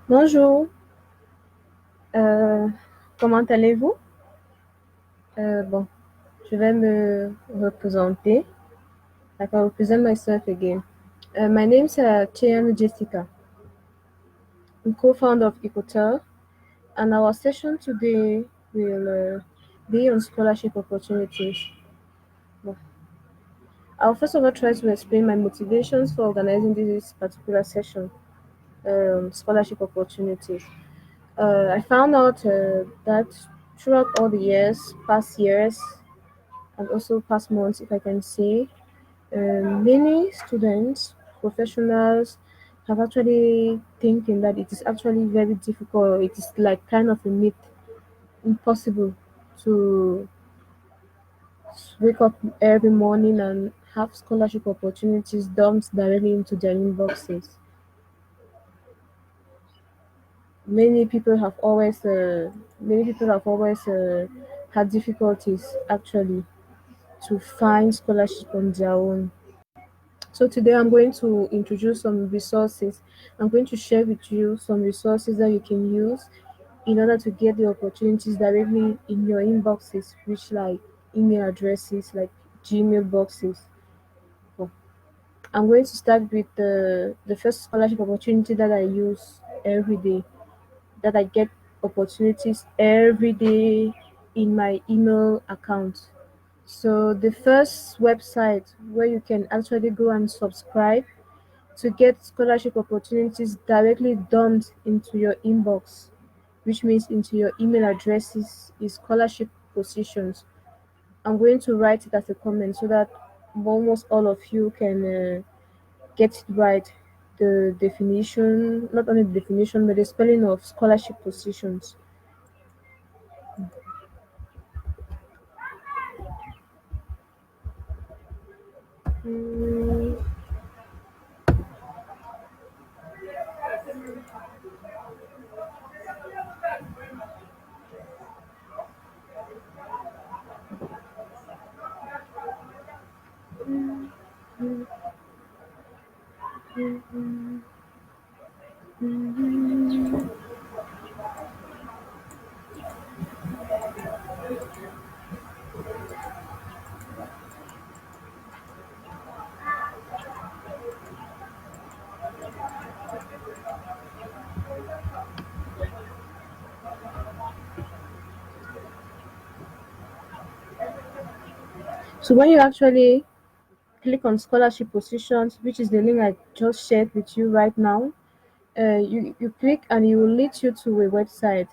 Bonjour, euh, comment allez-vous? Bon, je vais me représenter. I can represent myself again. My name is Chianu Jessica. I'm co-founder of Ecotel, and our session today will be on scholarship opportunities. Well, I'll first of all try to explain my motivations for organizing this particular session, scholarship opportunities. I found out that throughout all the years, past years, and also past months, if I can say, many students, professionals have actually thinking that it is actually very difficult. It is like kind of a myth, impossible to wake up every morning and have scholarship opportunities dumped directly into their inboxes. Many people have always had difficulties actually to find scholarship on their own. So today I'm going to introduce some resources. I'm going to share with you some resources that you can use in order to get the opportunities directly in your inboxes, which like email addresses, like Gmail boxes. Oh, I'm going to start with the first scholarship opportunity that I use every day, that I get opportunities every day in my email account. So the first website where you can actually go and subscribe to get scholarship opportunities directly dumped into your inbox, which means into your email addresses, is scholarship positions. I'm going to write it as a comment so that almost all of you can get it right. The definition, not only the definition, but the spelling of scholarship positions. Mm, So when you actually click on scholarship positions, which is the link I just shared with you right now, you click and it will lead you to a website,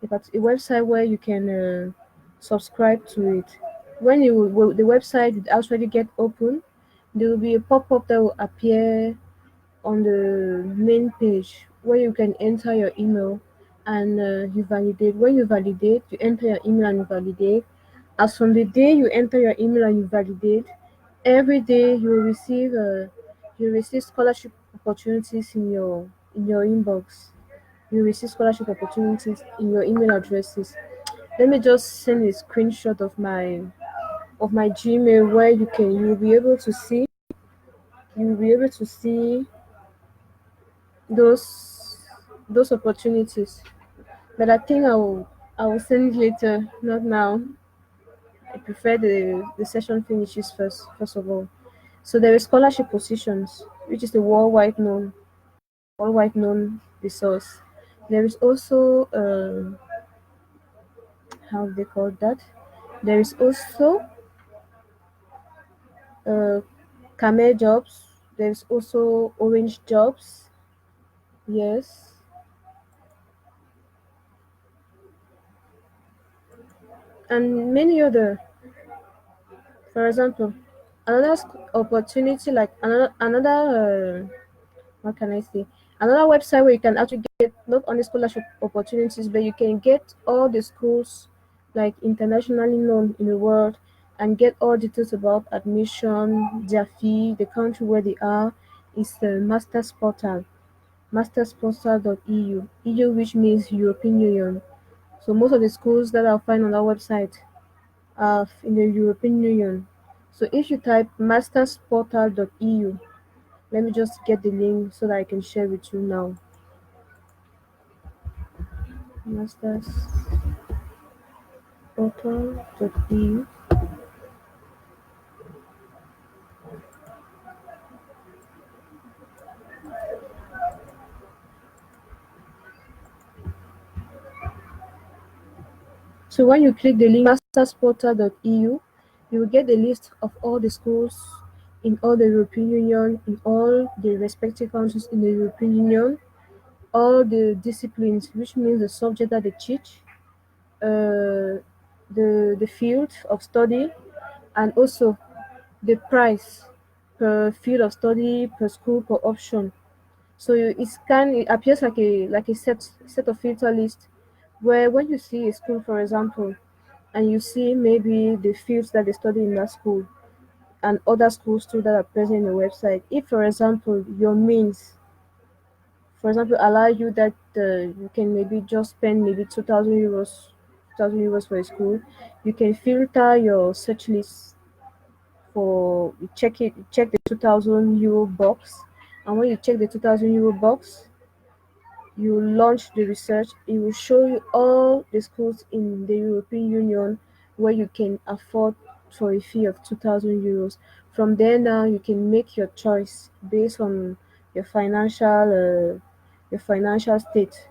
a website where you can subscribe to it. When the website will actually get open, there will be a pop-up that will appear on the main page where you can enter your email and you validate. When you validate, you enter your email and you validate. As from the day you enter your email and you validate, every day you will receive scholarship opportunities in your inbox. You receive scholarship opportunities in your email addresses. Let me just send a screenshot of my Gmail where you will be able to see those those opportunities. But I will send it later, not now. I prefer the session finishes first of all. So there is scholarship positions, which is the worldwide known resource. There is also how they call that. There is also uh, Camel jobs. There is also Orange jobs. Yes, and many other. For example, another opportunity like another what can I say? Another website where you can actually get not only scholarship opportunities, but you can get all the schools like internationally known in the world and get all details about admission, their fee, the country where they are. Is the Masters Portal, mastersportal.eu, EU which means European Union. So most of the schools that I'll find on our website are in the European Union. So if you type mastersportal.eu, let me just get the link so that I can share with you now. Masters portal.eu. So when you click the link mastersportal.eu, you will get a list of all the schools in all the European Union, in all the respective countries in the European Union, all the disciplines, which means the subject that they teach, the field of study, and also the price per field of study, per school, per option. So it appears like a set of filter list where when you see a school, for example, and you see maybe the fields that they study in that school and other schools too that are present in the website. If, for example, your means, for example, allow you that you can maybe just spend maybe 2,000 euros for a school, you can filter your search list for you check the 2,000 euro box, and when you check the 2,000 euro box, you launch the research, it will show you all the schools in the European Union where you can afford for a fee of 2,000 euros. From there now, you can make your choice based on your financial state.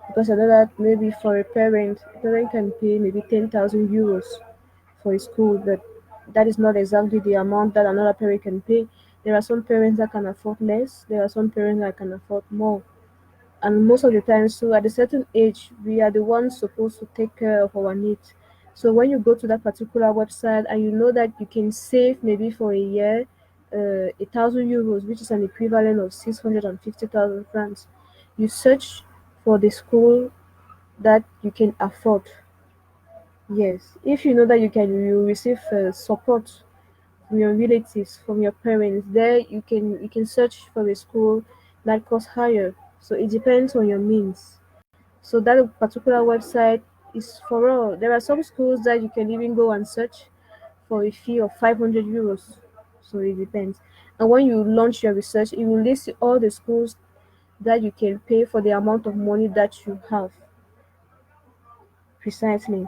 Because I know that maybe for a parent can pay maybe 10,000 euros for a school, but that is not exactly the amount that another parent can pay. There are some parents that can afford less. There are some parents that can afford more, and most of the time, so at a certain age we are the ones supposed to take care of our needs. So when you go to that particular website and you know that you can save maybe for a year 1,000 euros, which is an equivalent of 650,000 francs, you search for the school that you can afford. Yes, if you know that you receive support from your relatives, from your parents, there you can search for a school that costs higher. So it depends on your means. So that particular website is for all. There are some schools that you can even go and search for a fee of 500 euros. So it depends. And when you launch your research, it will list all the schools that you can pay for the amount of money that you have precisely.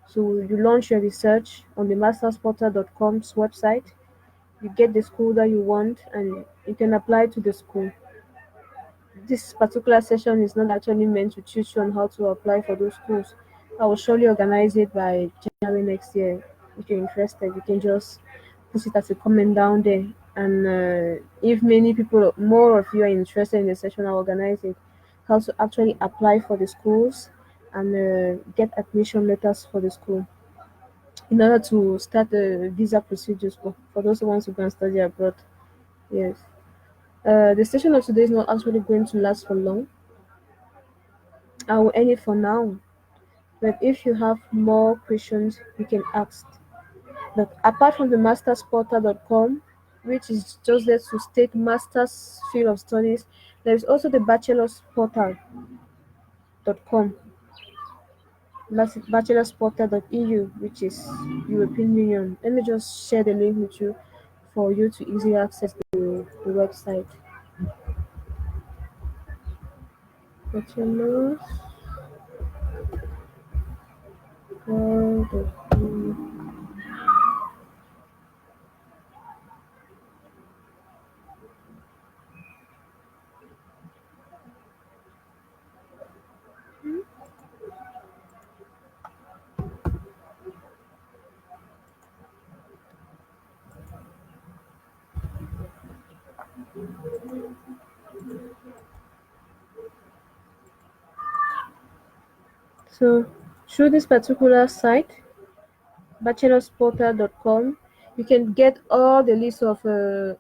So you launch your research on the mastersportal.com's website, you get the school that you want, and you can apply to the school. This particular session is not actually meant to teach you on how to apply for those schools. I will surely organize it by January next year. If you're interested, you can just put it as a comment down there. And if many people, more of you are interested in the session, I'll organize it. How to actually apply for the schools and get admission letters for the school in order to start the visa procedures for those who want to go and study abroad. Yes. The session of today is not actually going to last for long. I will end it for now. But if you have more questions, you can ask. But apart from the mastersportal.com, which is just there to state master's field of studies, there is also the bachelorsportal.com, bachelorsportal.eu, which is European Union. Let me just share the link with you for you to easily access the website. Bachelorsportal.eu. So through this particular site, bachelorsportal.com, you can get all the list of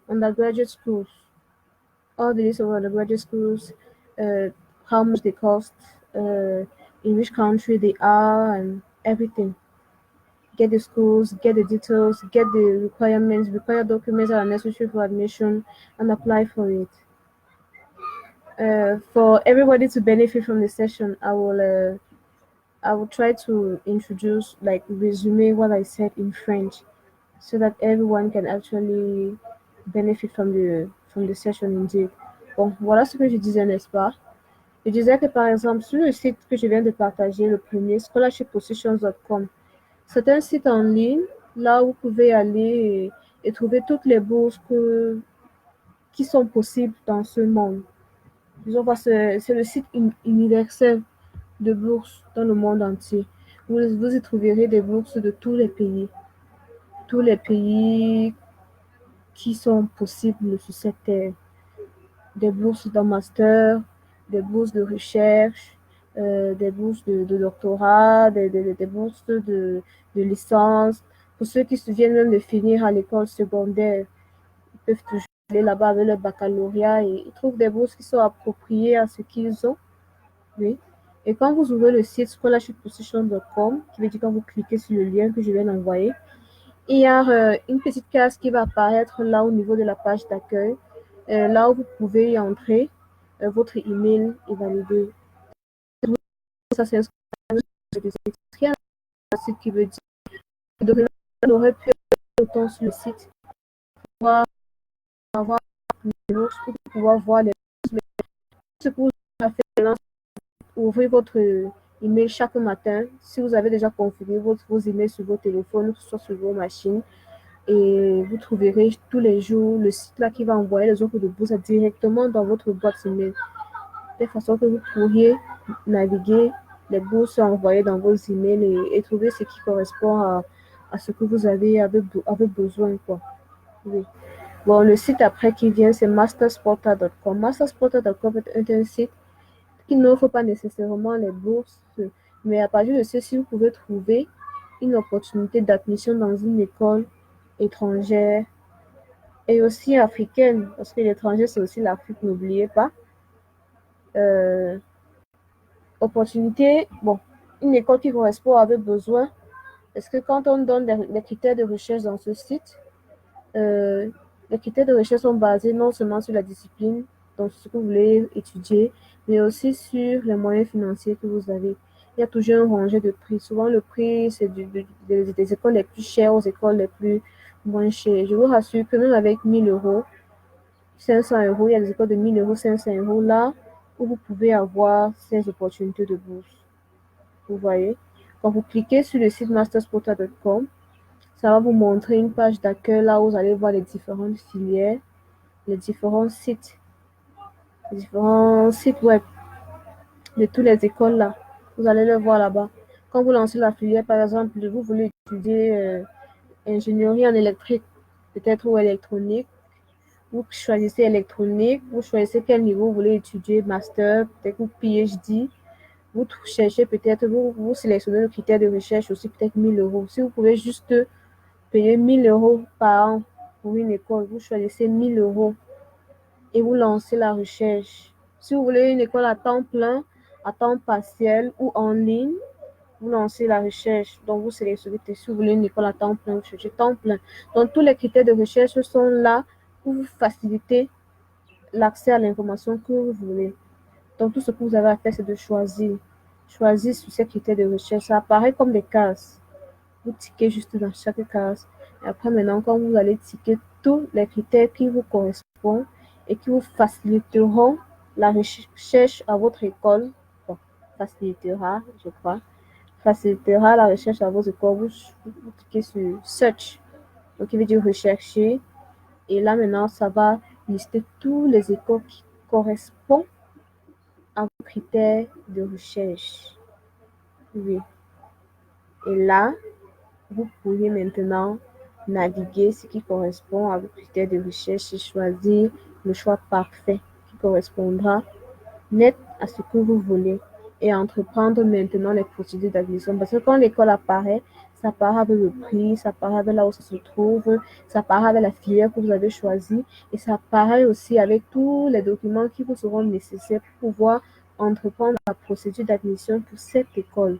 undergraduate schools, all the list of undergraduate schools, uh, how much they cost, in which country they are, and everything. Get the schools, get the details, get the requirements, required documents that are necessary for admission, and apply for it. For everybody to benefit from the session, I will try to introduce, like, resume what I said in French, so that everyone can actually benefit from the session indeed. Bon, voilà ce que je disais, n'est-ce pas? Je disais que par exemple, sur le site que je viens de partager, le premier, scholarshippositions.com, c'est un site en ligne là où vous pouvez aller et trouver toutes les bourses qui sont possibles dans ce monde. Disons pas, c'est le site universel de bourses dans le monde entier. Vous y trouverez des bourses de tous les pays qui sont possibles sur cette terre. Des bourses de master, des bourses de recherche, des bourses de doctorat, des bourses de licence. Pour ceux qui se viennent même de finir à l'école secondaire, ils peuvent toujours aller là-bas avec le baccalauréat et ils trouvent des bourses qui sont appropriées à ce qu'ils ont. Oui. Et quand vous ouvrez le site scholarshipposition.com, qui veut dire quand vous cliquez sur le lien que je viens d'envoyer, il y a une petite case qui va apparaître là au niveau de la page d'accueil, là où vous pouvez y entrer votre email est validé. Ça, c'est un site qui veut dire que on aurait pu être autant sur le site pour avoir pour pouvoir voir les choses. Ce que vous avez fait, ouvrez votre email chaque matin. Si vous avez déjà configuré vos emails sur vos téléphones, soit sur vos machines, et vous trouverez tous les jours le site là qui va envoyer les offres de bourse directement dans votre boîte email, de façon que vous pourriez naviguer les bourses envoyées dans vos emails et trouver ce qui correspond à ce que vous avez besoin, quoi. Oui. Bon, le site après qui vient, c'est mastersporter.com. Mastersporter.com est un site qui n'offre pas nécessairement les bourses, mais à partir de ceci, vous pouvez trouver une opportunité d'admission dans une école étrangère et aussi africaine, parce que l'étranger, c'est aussi l'Afrique, n'oubliez pas. Opportunité, bon, une école qui correspond à vos besoins, parce que quand on donne des critères de recherche dans ce site, les critères de recherche sont basés non seulement sur la discipline, donc ce que vous voulez étudier, mais aussi sur les moyens financiers que vous avez. Il y a toujours un rangé de prix. Souvent, le prix, c'est des écoles les plus chères aux écoles les plus moins chères. Je vous rassure que même avec 1000 euros, 500 euros, il y a des écoles de 1000 euros, 500 euros là où vous pouvez avoir ces opportunités de bourse. Vous voyez? Quand vous cliquez sur le site mastersporter.com, ça va vous montrer une page d'accueil là où vous allez voir les différentes filières, les différents sites web de toutes les écoles là. Vous allez le voir là-bas. Quand vous lancez la filière, par exemple, vous voulez étudier ingénierie en électrique, peut-être ou électronique, vous choisissez électronique, vous choisissez quel niveau vous voulez étudier, master, peut-être ou PhD. Vous cherchez peut-être, vous sélectionnez le critère de recherche aussi, peut-être 1000 euros. Si vous pouvez juste payer 1000 euros par an pour une école, vous choisissez 1000 euros et vous lancez la recherche. Si vous voulez une école à temps plein, à temps partiel ou en ligne, vous lancez la recherche. Donc, vous sélectionnez si vous voulez une école à temps plein, vous cherchez temps plein. Donc, tous les critères de recherche sont là pour vous faciliter l'accès à l'information que vous voulez. Donc, tout ce que vous avez à faire, c'est de choisir. Choisir sur ces critères de recherche. Ça apparaît comme des cases. Vous tiquez juste dans chaque case. Et après, maintenant, quand vous allez tiquer tous les critères qui vous correspondent et qui vous faciliteront la recherche à votre école, bon, facilitera, je crois, facilitera la recherche à vos écoles, vous cliquez sur Search, donc il veut dire rechercher. Et là, maintenant, ça va lister tous les écoles qui correspondent à vos critères de recherche. Oui. Et là, vous pourriez maintenant naviguer ce qui correspond à vos critères de recherche et choisir le choix parfait qui correspondra net à ce que vous voulez et entreprendre maintenant les procédures d'admission. Parce que quand l'école apparaît, ça apparaît avec le prix, ça apparaît avec là où ça se trouve, ça apparaît avec la filière que vous avez choisie et ça apparaît aussi avec tous les documents qui vous seront nécessaires pour pouvoir entreprendre la procédure d'admission pour cette école.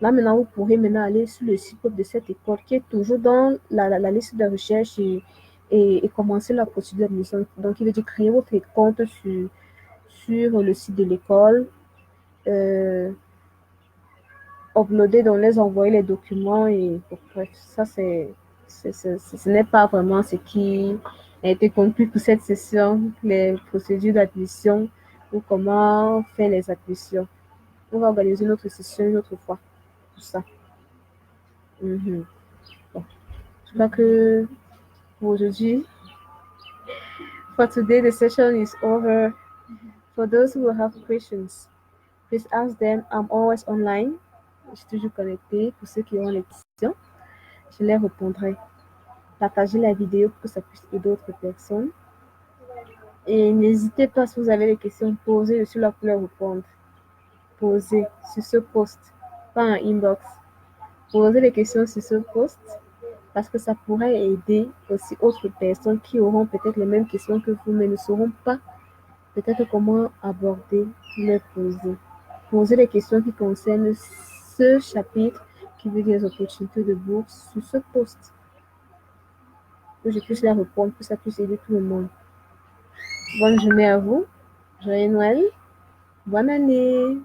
Là, maintenant, vous pourrez maintenant aller sur le site web de cette école qui est toujours dans la liste de recherche et commencer la procédure d'admission. Donc, il veut dire créer votre compte sur le site de l'école, uploader, donc les envoyer les documents et bref, ça ce n'est pas vraiment ce qui a été conclu pour cette session, les procédures d'admission. ou comment faire les admissions. On va organiser notre session une autre fois. Tout ça. Mhm. Bon. Je crois que pour aujourd'hui, for today, the session is over. For those who have questions, please ask them. I'm always online. Je suis toujours connectée. Pour ceux qui ont des questions, je les répondrai. Partagez la vidéo pour que ça puisse aider d'autres personnes. Et n'hésitez pas, si vous avez des questions, posez sur la leur répondre. Posez sur ce post, pas en inbox. Posez les questions sur ce post parce que ça pourrait aider aussi d'autres personnes qui auront peut-être les mêmes questions que vous, mais ne sauront pas peut-être comment aborder leur poser. Posez les questions qui concernent ce chapitre qui veut dire les opportunités de bourse sur ce post. Que je puisse la répondre, que ça puisse aider tout le monde. Bonne journée à vous. Joyeux Noël. Bonne année.